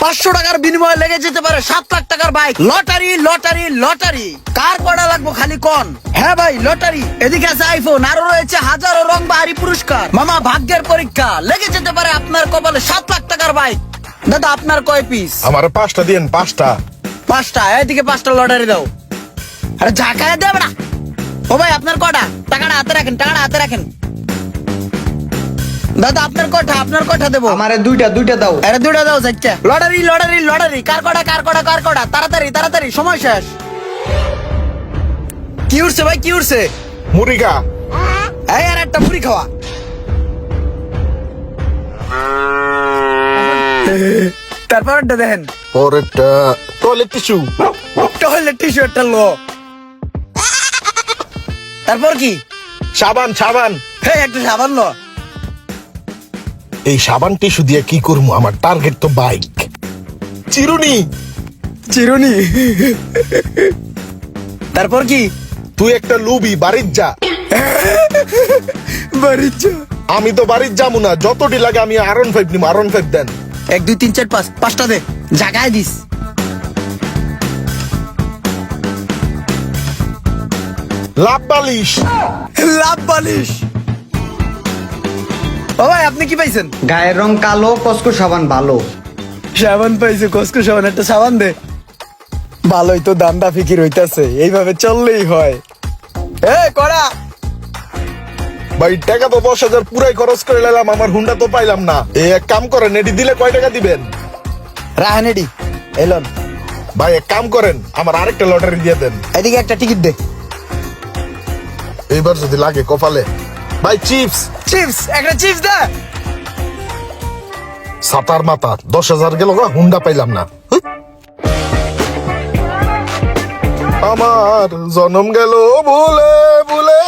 500 টাকার বিনিময়ে লেগে যেতে পারে 7 লাখ টাকার বাইক। লটারি লটারি লটারি, কার কটা লাগবো খালি কোন? হ্যাঁ ভাই লটারি। এদিকে আছে আইফোন, আরো রয়েছে হাজারো রং বাহারি পুরস্কার। মামা ভাগ্যের পরীক্ষা, লেগে যেতে পারে আপনার কপালে 7 লাখ টাকার বাইক। দাদা আপনার কয় পিস? আমার 5টা দিন, 5টা। 5টা। এদিকে 5টা লটারি দাও। আরে ঝাঁকায় দেবে না। ও ভাই আপনার কটা? টাকাটা হাতে রাখেন, টাকাটা হাতে রাখেন। দাদা আপনার কটা? আপনার কটা দেবো? আমারে দুইটা দাও। আরে দুটা দাও যাচ্ছে। লটারি লটারি লটারি, কার কটা কার কটা কার কটা? তাড়াতাড়ি তাড়াতাড়ি, সময় শেষ। কি উঠছে ভাই, কি উঠছে? মুরিগা। এই আর একটা মুড়ি খাওয়া। তারপরটা দেখেন, পরেরটা টয়লেট টিস্যু। টয়লেট টিস্যু একটা লো। তারপর কি? সাবান, সাবান। হ্যাঁ একটা সাবান লো। এই সাবান টিস্যু দিয়ে কি করবো? আমার টার্গেট তো বাইক। চিরুনি। চিরুনি। তারপর কি? তুই একটা লুবি, বাড়ির যা। বাড়ির যা। আমি তো বাড়ির যাবো না, যতটি লাগে আমি R15 নিবো। R15 দেন। 1 2 3 4 5, 5টা দে, জাগায় দিস। লাভ বালিশ। লাভ বালিশ। ও ভাই আপনি কি পাইছেন? গায়ের রং কালো, কসকো সাবান ভালো। সাবান পাইছে, কসকো সাবান। একটা সাবান দে। ভালোই তো দান্দা ফিকির হইতাছে, এইভাবে চললেই হয়। এ করা। ভাই টাকা তো 10,000 পুরাই খরচ করে নিলাম, আমার হুন্ডা তো পাইলাম না। এক কাম করেন, এটি দিলে কয় টাকা দিবেন? রাহানেডি এলন। ভাই এক কাম করেন, আমার আরেকটা লটারি দিয়ে দেন। এদিকে একটা টিকিট দে। এইবার যদি লাগে কপালে। ভাই চিপস। চিপস, একটা চিপস দে। সাতার মাথা 10,000 গেল, হুন্ডা পাইলাম না। হুই। আমার জনম গেল ভুলে ভুলে,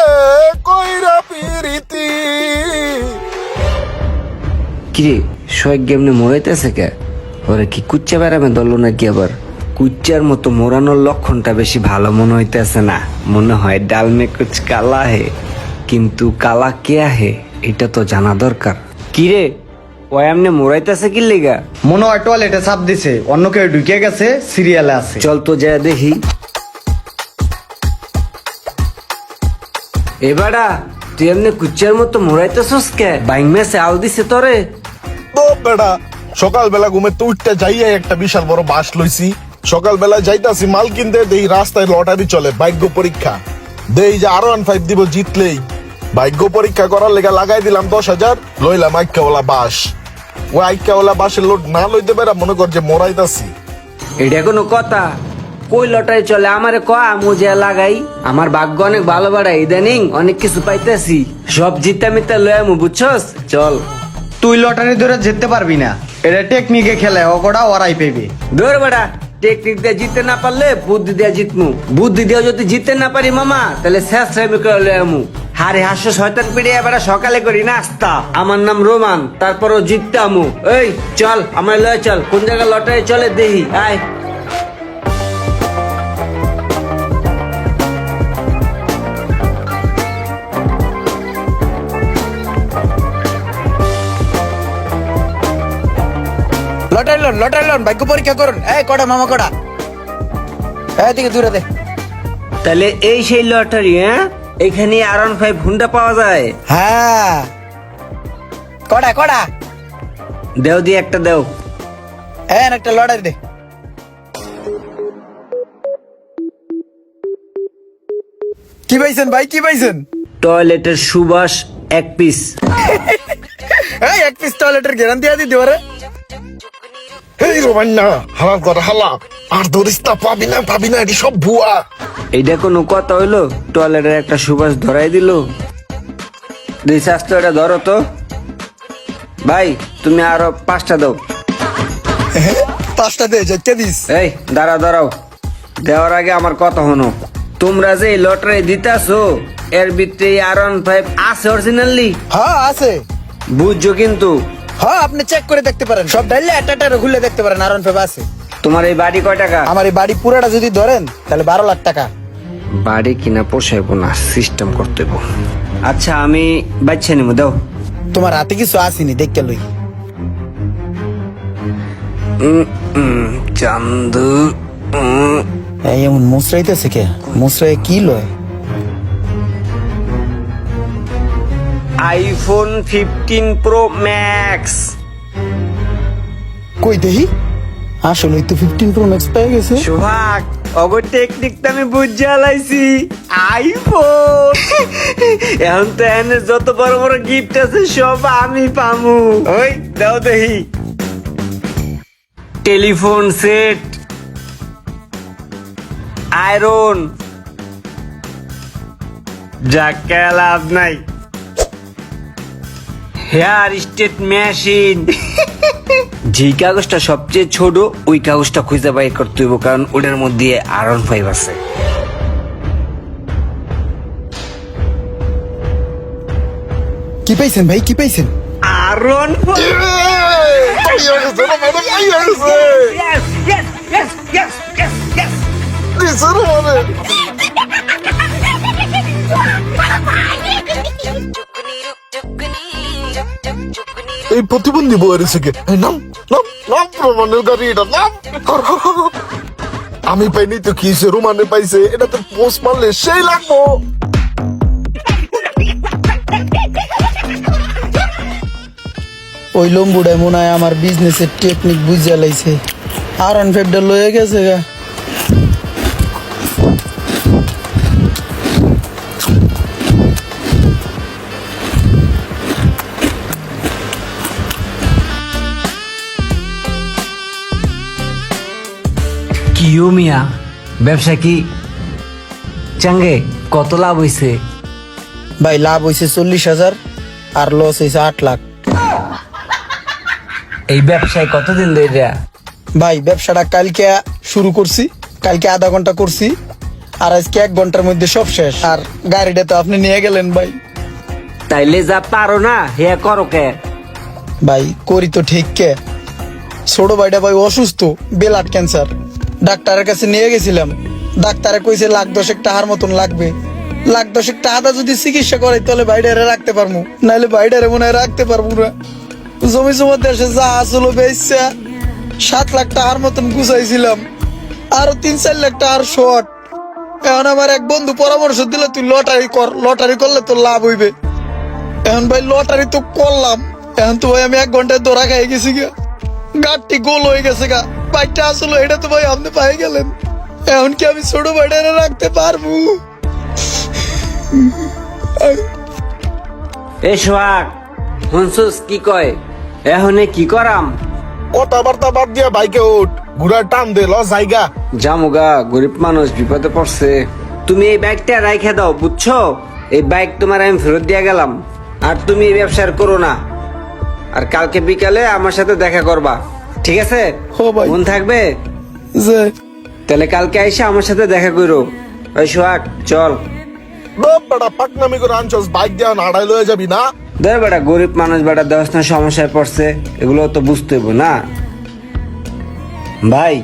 কইরা পিরিতি। কিরে শয়েক এমনি মোড়াইতেছে কে? ওরে কি কুচ্চা বেড়াবে ধরলো নাকি আবার? কুচ্চার মতো মোড়ানোর লক্ষণটা বেশি ভালো মনে হইতেছে না। মনে হয় ডাল মে কুচ কালা হে, কিন্তু কালা কে হে এটা তো জানা দরকার। কিরে ও এমনি মোড়াইতেছে কি লেগা? মনে হয় টয়লেটে চাপ দিছে, অন্য কেউ ঢুকে গেছে, সিরিয়ালে আছে। চল তো যা দেখি। এবারা তুই এমনি কুচ্চার মতো মোড়াইতেছস কে? বাইং মেসে আল দিছে তোরে? তো বেড়া, সকালবেলা ঘুমে তো উঠতে যাইয়া একটা বিশাল বড় বাস লইছি। সকালবেলা যাইতাছি মাল কিনতে, দেই রাস্তায় লটারি চলে, ভাগ্য পরীক্ষা। দেই যে R15 দিব জিতলেই। ভাগ্য পরীক্ষা করার লেগে লাগাই দিলাম 10,000, লইলাম আইক্কাওয়ালা বাস। ওই আইক্কাওয়ালা বাসের লোড না লইতে পারা মনে কর যে মরাইতাছি। এটা কোনো কথা? কই লটারি চলে আমারে ক, আমু যে লাগাই। আমার ভাগ্য অনেক ভালো বাড়াই, ইদানিং অনেক কিছু পাইতেছি। সব জিতা মিতা লয় আমু, বুঝছস? চল। তুই লটারি ধরে জিততে পারবি না, এটা টেকনিকে খেলে, ওকটা ওরাই পেবে। ধর বেড়া, টেকনিক দিয়ে জিততে না পারলে বুদ্ধি দিয়ে জিতমু। বুদ্ধি দিয়ে যদি জিততে না পারি মামা, তাহলে শেষ টাইমে করে লয় আমু। হারে হাস্য শয়তান পিড়ে এবার সকালে করি নাস্তা। আমার নাম রোমান, তারপরও জিততে আমু। এই চল আমার লয় চল, কোন জায়গায় লটারি চলে দেখি আয়। লটারি লোন, লটারি লোন, ভাগ্য পরীক্ষা করুন। এই কটা মামা কটা? এদিকে দূরে দে। তাহলে এই সেই লটারি? হ্যাঁ, এখানে R15 হুন্ডা পাওয়া যায়? হ্যাঁ। কটা কটা? দেও দিয়ে একটা দেও। হ্যাঁ একটা লটারি দে। কি পাইছেন ভাই, কি পাইছেন? টয়লেটের সুবাস 1 পিস। এই 1 পিস টয়লেটের গ্যারান্টি আদি দিও রে। এই রোমান্না, হালাল কর হালা। আর ধরিস না, পাবি না পাবি না, এটি সব ভুয়া। এইটা কোনো কথা হইলো? টয়লেটের একটা সুবাস ধরাই দিল। দুই স্বাস্থ্য এটা ধরো তো ভাই, তুমি আরো 5টা দাও। 5টা দে, যেতে দিস। এই দাঁড়াও দাঁড়াও, দেওয়ার আগে আমার কথা হনো। তোমরা যে লটারি দিতাছো এর ভিতরে R15 আছে অরিজিনালি? হ্যাঁ আছে। বুঝছো কিন্তু? হ্যাঁ আপনি চেক করে দেখতে পারেন, সব ডাইলে একটা খুলে দেখতে পারেন। R15 আছে। তোমার এই বাড়ি কয় টাকা? আমার এই বাড়ি পুরাটা যদি ধরেন তাহলে 12 লাখ টাকা। বাড়ি কিনা পোষাইবো না, সিস্টেম করতে হইব। আচ্ছা আমি বাচ্চা নিবো, দাও। তোমার হাতে কিছু আসেনি, দেখতে লই। চান্দু এই এমন মুসরাইতেছে কে? মুসরাই কি লয়? IPhone 15 pro max. কই দেহি? আসলে তো 15 প্রো ম্যাক্স পেয়ে গেছে। সোহাগ অগো টেকনিকটা আমি বুঝে লাইছি। আইফোন এখন তো এনে যত বড় বড় গিফট আছে সব আমি পামু। ওই দাও দেহি। টেলিফোন সেট, আয়রন, যাকে লাভ নাই, হেয়ার স্টেট মেশিন। যে কাগজটা সবচেয়ে ছোট ওই কাগজটা খুঁজে বাইর করতে হইব, কারণ ওটার মধ্যে আয়রন 5 আছে। কি পাইছেন ভাই, কি পাইছেন? আয়রন এই প্রতিবন্ধী বইয়ের থেকে নাম নাম নাম প্রমাণের গাড়ি এটা নাম। আমি পাইনি তো কি সে রুমানে পাইছে, এটা তো পোস্ট মারলে সেই লাগবো। ওই লম্বুটাই মনে হয় আমার বিজনেসের টেকনিক বুঝে লাইছে। আর অন ফেডটা লয়ে গেছে গা। কিও মিয়া, ব্যবসা কি চাঙ্গে? কত লাভ হইছে? ভাই লাভ হয়েছে 40,000 আর লস হয়েছে 8 লাখ। এই ব্যবসায় কতদিন ধরে? ভাই ব্যবসাটা কালকে শুরু করছি, কালকে আধা ঘন্টা করছি, আর আজকে 1 ঘন্টার মধ্যে সব শেষ। আর গাড়িটা তো আপনি নিয়ে গেলেন ভাই। তাইলে যা পারো না হে করো কে? ভাই করি তো ঠিক কে, ছোট ভাইটা ভাই অসুস্থ, ব্লাড ক্যান্সার। ডাক্তারের কাছে নিয়ে গেছিলাম, ডাক্তারে কইছে 1,10,000 টাকার মতন লাগবে। 1,10,000 টাকা যদি চিকিৎসা করে তাহলে ভাইডারে রাখতে পারবো, নাহলে ভাইডারে মনে হয় রাখতে পারবো না। জমি জমা দেশে যা আসলো বেচা 7 লাখ টাকার মতন গুছাইছিলাম, আরো 3-4 লাখ টাকার শর্ট। এখন আমার এক বন্ধু পরামর্শ দিল, তুই লটারি কর, লটারি করলে তোর লাভ হইবে। এখন ভাই লটারি তো করলাম, এখন তো ভাই আমি 1 ঘন্টায় দৌড়া খাই গেছি গা, গাড়টি গোল হয়ে গেছে গা। বাইকটা আসলো এটা তো ভাই আপনি পাই গেলেন। এখন কি আমি ছোট ভাইটারে রাখতে পারবো? এ সোহাগ শুনছুস কি কয়? এখনে কি করাম? কথাবার্তা বাদ দিয়া বাইকে উঠ, ঘুরার টান দে, লস জায়গা। জামুগা, গরিব মানুষ বিপদে পড়ছে। তুমি এই বাইকটা রাইখা দাও, বুঝছো? এই বাইক তোমার আমি ফেরত দিয়ে গেলাম, আর তুমি এই ব্যবসা আর করো না। আর কালকে বিকালে আমার সাথে দেখা করবা, ঠিক আছে? হো ভাই। মন থাকবে? যে তাহলে কালকে আইসা আমার সাথে দেখা করো। ওই সোহাগ চল। বেটা পাকনামি করে আনছস, বাইক দিয়া নাড়াই লয়ে যাবি না? ধর বেটা, গরিব মানুষ বেটা, দেওয়ার সমস্যায় পড়ছে, এগুলো তো বুঝতে হইব না ভাই।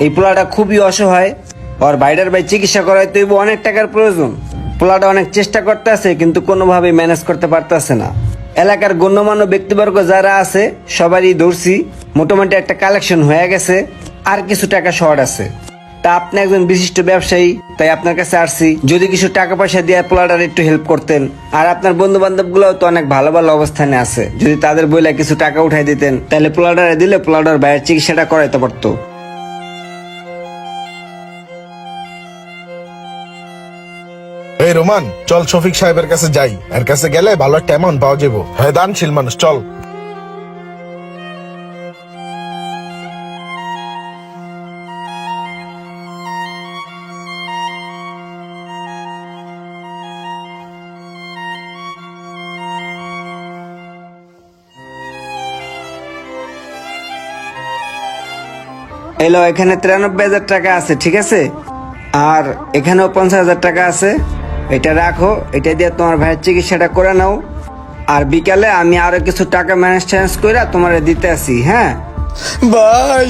এই পোলাটা খুবই অসহায়, ওর বাইরের ভাই চিকিৎসা করাইতে হইব, অনেক টাকার প্রয়োজন। পোলাটা অনেক চেষ্টা করতে আছে কিন্তু কোনোভাবে ম্যানেজ করতে পারতেছে না। এলাকার গণ্যমান্য ব্যক্তিবর্গ যারা আছে সবারই ধরছি, মোটামুটি একটা কালেকশন হয়ে গেছে, আর কিছু টাকা শর্ট আছে। তা আপনি একজন বিশিষ্ট ব্যবসায়ী, তাই আপনার কাছে আসছি, যদি কিছু টাকা পয়সা দিয়ে পোলাটার একটু হেল্প করতেন। আর আপনার বন্ধু বান্ধব গুলাও তো অনেক ভালো ভালো অবস্থানে আছে, যদি তাদের বইলে কিছু টাকা উঠাই দিতেন তাহলে পোলাটারে দিলে পোলাটার ভাইয়ের চিকিৎসাটা করাইতে পারতো। এই রোমান, চল শফিক সাহেবের কাছে যাই, এর কাছে গেলে ভালো একটা অ্যামাউন্ট পাওয়া যাবো। হ্যাঁ, দানশীল মানুষ, চল। এলো, এখানে 93,000 টাকা আছে, ঠিক আছে? আর এখানেও 50,000 টাকা আছে, এটা রাখো, এটা দিয়ে তোমার ভাইয়ের চিকিৎসাটা করে নাও। আর বিকালে আমি আরো কিছু টাকা ম্যানেজ করে তোমার দিতে আসি, হ্যাঁ? ভাই